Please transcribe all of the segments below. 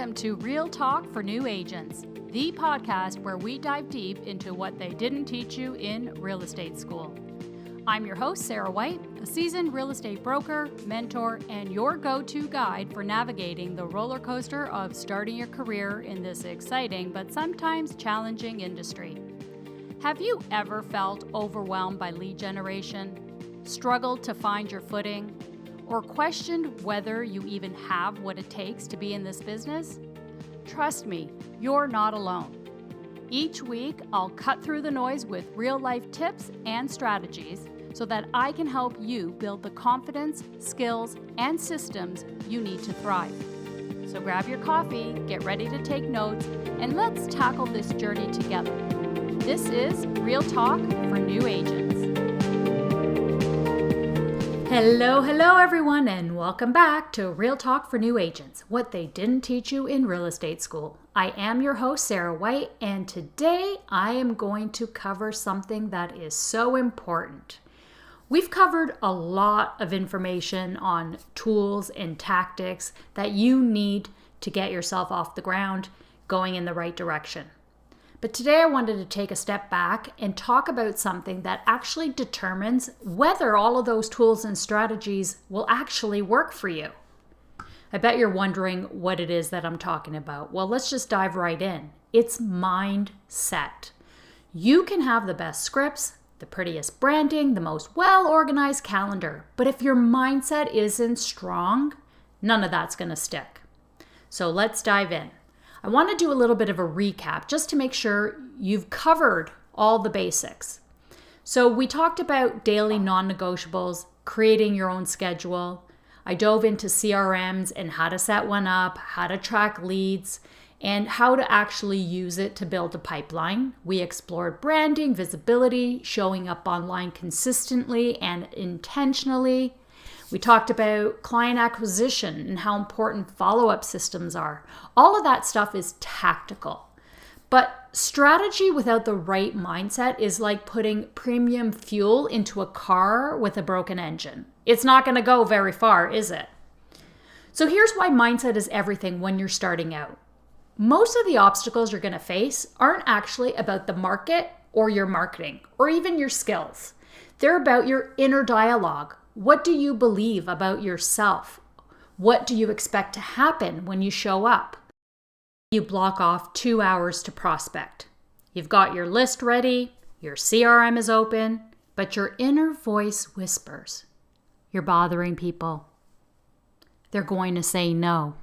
Welcome to Real Talk for New Agents, the podcast where we dive deep into what they didn't teach you in real estate school. I'm your host, Sarah White, a seasoned real estate broker, mentor, and your go-to guide for navigating the roller coaster of starting your career in this exciting but sometimes challenging industry. Have you ever felt overwhelmed by lead generation, struggled to find your footing, or questioned whether you even have what it takes to be in this business? Trust me, you're not alone. Each week, I'll cut through the noise with real-life tips and strategies so that I can help you build the confidence, skills, and systems you need to thrive. So grab your coffee, get ready to take notes, and let's tackle this journey together. This is Real Talk for New Agents. Hello everyone, and welcome back to Real Talk for New Agents, what they didn't teach you in real estate school. I am your host, Sarah White, and today I am going to cover something that is so important. We've covered a lot of information on tools and tactics that you need to get yourself off the ground, going in the right direction. But today I wanted to take a step back and talk about something that actually determines whether all of those tools and strategies will actually work for you. I bet you're wondering what it is that I'm talking about. Well, let's just dive right in. It's mindset. You can have the best scripts, the prettiest branding, the most well-organized calendar, but if your mindset isn't strong, none of that's going to stick. So let's dive in. I want to do a little bit of a recap just to make sure you've covered all the basics. So we talked about daily non-negotiables, creating your own schedule. I dove into CRMs and how to set one up, how to track leads, and how to actually use it to build a pipeline. We explored branding, visibility, showing up online consistently and intentionally. We talked about client acquisition and how important follow-up systems are. All of that stuff is tactical. But strategy without the right mindset is like putting premium fuel into a car with a broken engine. It's not going to go very far, is it? So here's why mindset is everything when you're starting out. Most of the obstacles you're going to face aren't actually about the market or your marketing or even your skills. They're about your inner dialogue. What do you believe about yourself? What do you expect to happen when you show up? You block off 2 hours to prospect. You've got your list ready, your CRM is open, but your inner voice whispers, "You're bothering people. They're going to say no.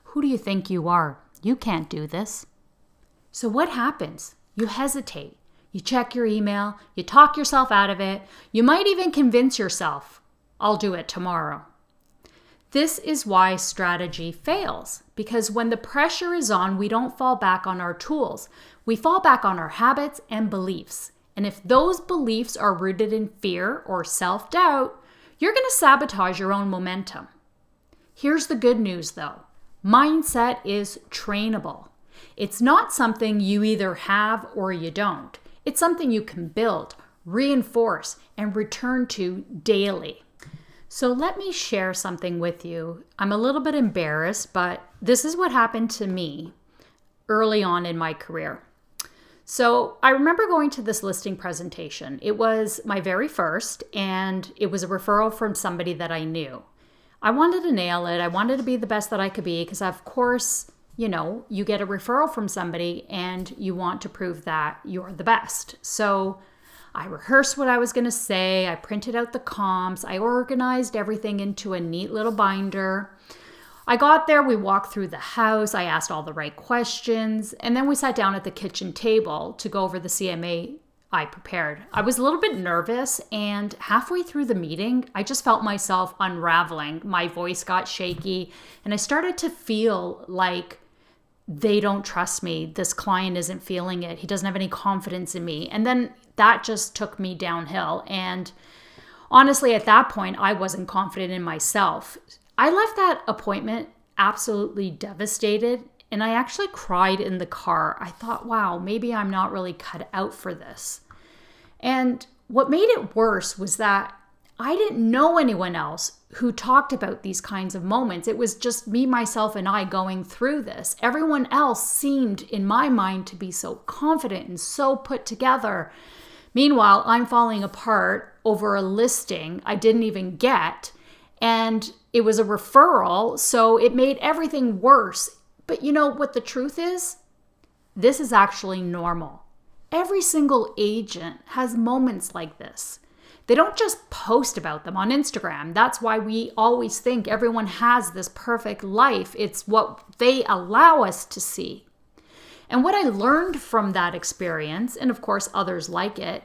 Who do you think you are? You can't do this." So what happens? You hesitate. You check your email, you talk yourself out of it, you might even convince yourself, "I'll do it tomorrow." This is why strategy fails, because when the pressure is on, we don't fall back on our tools. We fall back on our habits and beliefs. And if those beliefs are rooted in fear or self-doubt, you're going to sabotage your own momentum. Here's the good news though. Mindset is trainable. It's not something you either have or you don't. It's something you can build, reinforce, and return to daily. So let me share something with you. I'm a little bit embarrassed, but this is what happened to me early on in my career. So I remember going to this listing presentation. It was my very first, and it was a referral from somebody that I knew. I wanted to nail it. I wanted to be the best that I could be because, of course, you get a referral from somebody and you want to prove that you're the best. So I rehearsed what I was going to say. I printed out the comps. I organized everything into a neat little binder. I got there. We walked through the house. I asked all the right questions. And then we sat down at the kitchen table to go over the CMA I prepared. I was a little bit nervous, and halfway through the meeting, I just felt myself unraveling. My voice got shaky, and I started to feel like they don't trust me. This client isn't feeling it. He doesn't have any confidence in me. And then that just took me downhill. And honestly, at that point, I wasn't confident in myself. I left that appointment absolutely devastated. And I actually cried in the car. I thought, wow, maybe I'm not really cut out for this. And what made it worse was that I didn't know anyone else who talked about these kinds of moments. It was just me, myself, and I going through this. Everyone else seemed, in my mind, to be so confident and so put together. Meanwhile, I'm falling apart over a listing I didn't even get, and it was a referral, so it made everything worse. But you know what the truth is? This is actually normal. Every single agent has moments like this. They don't just post about them on Instagram. That's why we always think everyone has this perfect life. It's what they allow us to see. And what I learned from that experience, and of course others like it,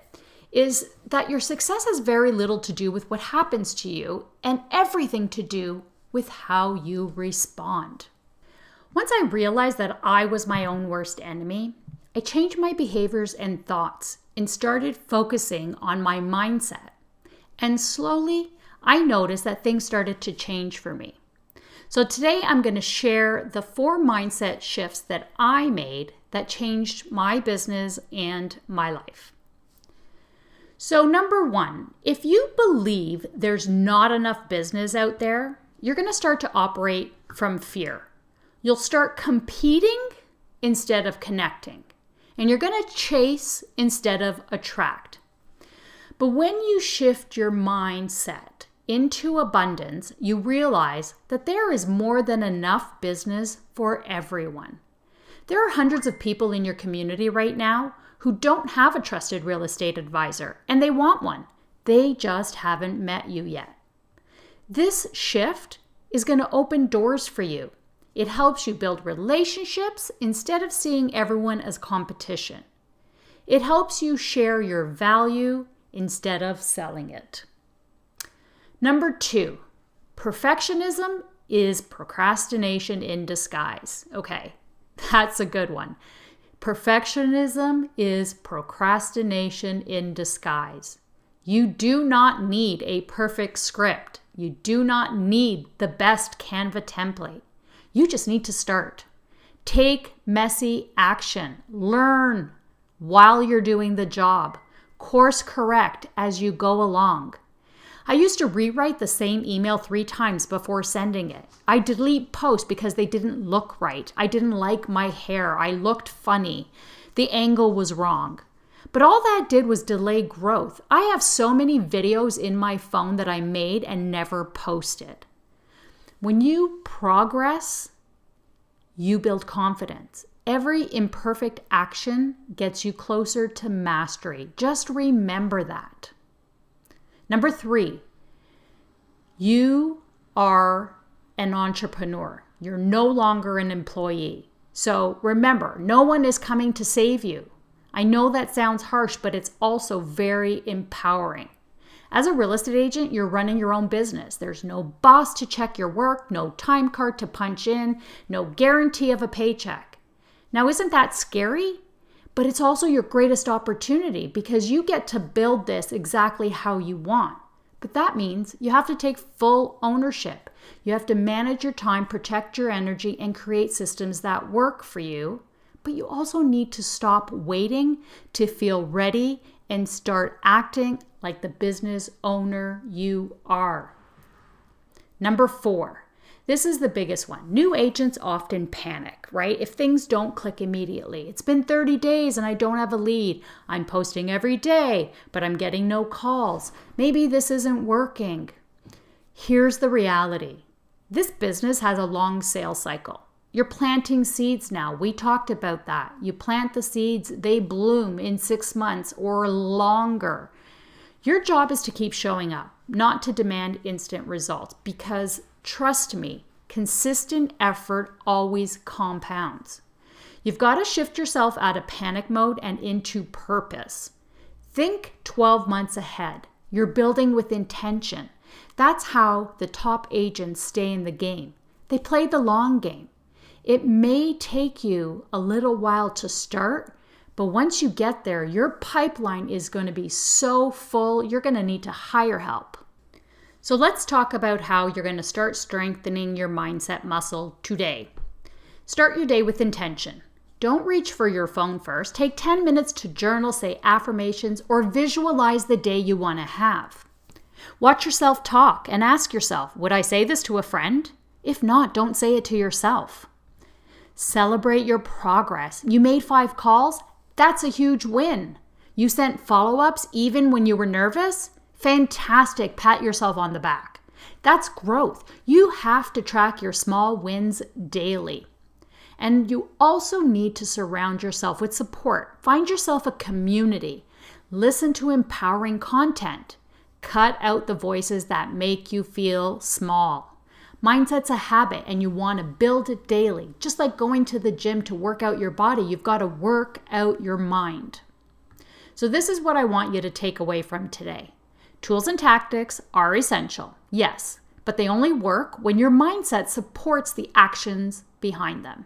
is that your success has very little to do with what happens to you and everything to do with how you respond. Once I realized that I was my own worst enemy, I changed my behaviors and thoughts and started focusing on my mindset. And slowly, I noticed that things started to change for me. So today I'm going to share the 4 mindset shifts that I made that changed my business and my life. So number 1, if you believe there's not enough business out there, you're going to start to operate from fear. You'll start competing instead of connecting. And you're going to chase instead of attract. But when you shift your mindset into abundance, you realize that there is more than enough business for everyone. There are hundreds of people in your community right now who don't have a trusted real estate advisor, and they want one. They just haven't met you yet. This shift is going to open doors for you. It helps you build relationships instead of seeing everyone as competition. It helps you share your value instead of selling it. Number 2, perfectionism is procrastination in disguise. Okay, that's a good one. Perfectionism is procrastination in disguise. You do not need a perfect script. You do not need the best Canva template. You just need to start. Take messy action. Learn while you're doing the job. Course correct as you go along. I used to rewrite the same email 3 times before sending it. I delete posts because they didn't look right. I didn't like my hair. I looked funny. The angle was wrong. But all that did was delay growth. I have so many videos in my phone that I made and never posted. When you progress, you build confidence. Every imperfect action gets you closer to mastery. Just remember that. Number 3, you are an entrepreneur. You're no longer an employee. So remember, no one is coming to save you. I know that sounds harsh, but it's also very empowering. As a real estate agent, you're running your own business. There's no boss to check your work, no time card to punch in, no guarantee of a paycheck. Now, isn't that scary? But it's also your greatest opportunity because you get to build this exactly how you want. But that means you have to take full ownership. You have to manage your time, protect your energy, and create systems that work for you. But you also need to stop waiting to feel ready and start acting like the business owner you are. Number 4, this is the biggest one. New agents often panic, right? If things don't click immediately. It's been 30 days and I don't have a lead. I'm posting every day, but I'm getting no calls. Maybe this isn't working. Here's the reality. This business has a long sales cycle. You're planting seeds now. We talked about that. You plant the seeds, they bloom in 6 months or longer. Your job is to keep showing up, not to demand instant results, because trust me, consistent effort always compounds. You've got to shift yourself out of panic mode and into purpose. Think 12 months ahead. You're building with intention. That's how the top agents stay in the game. They play the long game. It may take you a little while to start, but once you get there, your pipeline is going to be so full, you're going to need to hire help. So let's talk about how you're going to start strengthening your mindset muscle today. Start your day with intention. Don't reach for your phone first. Take 10 minutes to journal, say affirmations, or visualize the day you want to have. Watch yourself talk and ask yourself, would I say this to a friend? If not, don't say it to yourself. Celebrate your progress. You made 5 calls? That's a huge win. You sent follow-ups even when you were nervous? Fantastic. Pat yourself on the back. That's growth. You have to track your small wins daily. And you also need to surround yourself with support. Find yourself a community. Listen to empowering content. Cut out the voices that make you feel small. Mindset's a habit and you want to build it daily. Just like going to the gym to work out your body, you've got to work out your mind. So this is what I want you to take away from today. Tools and tactics are essential, yes, but they only work when your mindset supports the actions behind them.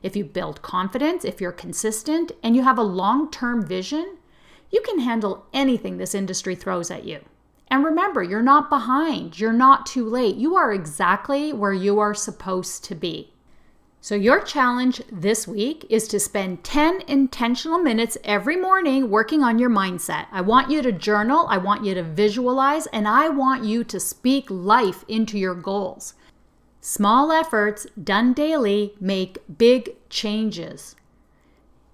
If you build confidence, if you're consistent, and you have a long-term vision, you can handle anything this industry throws at you. And remember, you're not behind. You're not too late. You are exactly where you are supposed to be. So your challenge this week is to spend 10 intentional minutes every morning working on your mindset. I want you to journal, I want you to visualize, and I want you to speak life into your goals. Small efforts done daily make big changes.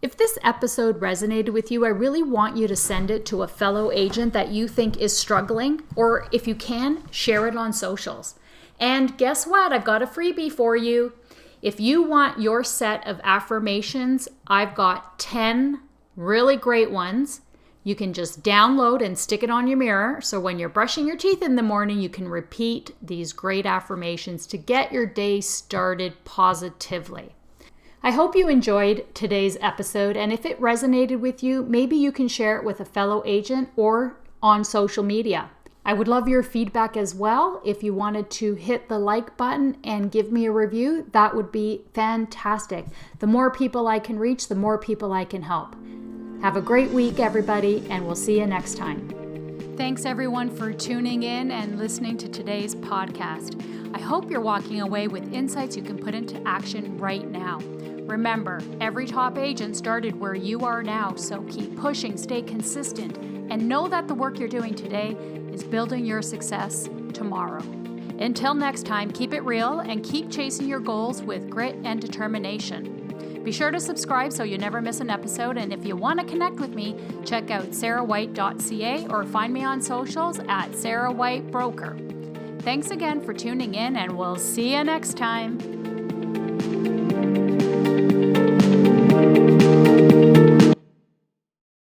If this episode resonated with you, I really want you to send it to a fellow agent that you think is struggling, or if you can, share it on socials. And guess what? I've got a freebie for you. If you want your set of affirmations, I've got 10 really great ones. You can just download and stick it on your mirror. So when you're brushing your teeth in the morning, you can repeat these great affirmations to get your day started positively. I hope you enjoyed today's episode, and if it resonated with you, maybe you can share it with a fellow agent or on social media. I would love your feedback as well. If you wanted to hit the like button and give me a review, that would be fantastic. The more people I can reach, the more people I can help. Have a great week, everybody, and we'll see you next time. Thanks, everyone, for tuning in and listening to today's podcast. I hope you're walking away with insights you can put into action right now. Remember, every top agent started where you are now, so keep pushing, stay consistent, and know that the work you're doing today is building your success tomorrow. Until next time, keep it real and keep chasing your goals with grit and determination. Be sure to subscribe so you never miss an episode, and if you want to connect with me, check out sarahwhite.ca or find me on socials at sarahwhitebroker. Thanks again for tuning in, and we'll see you next time.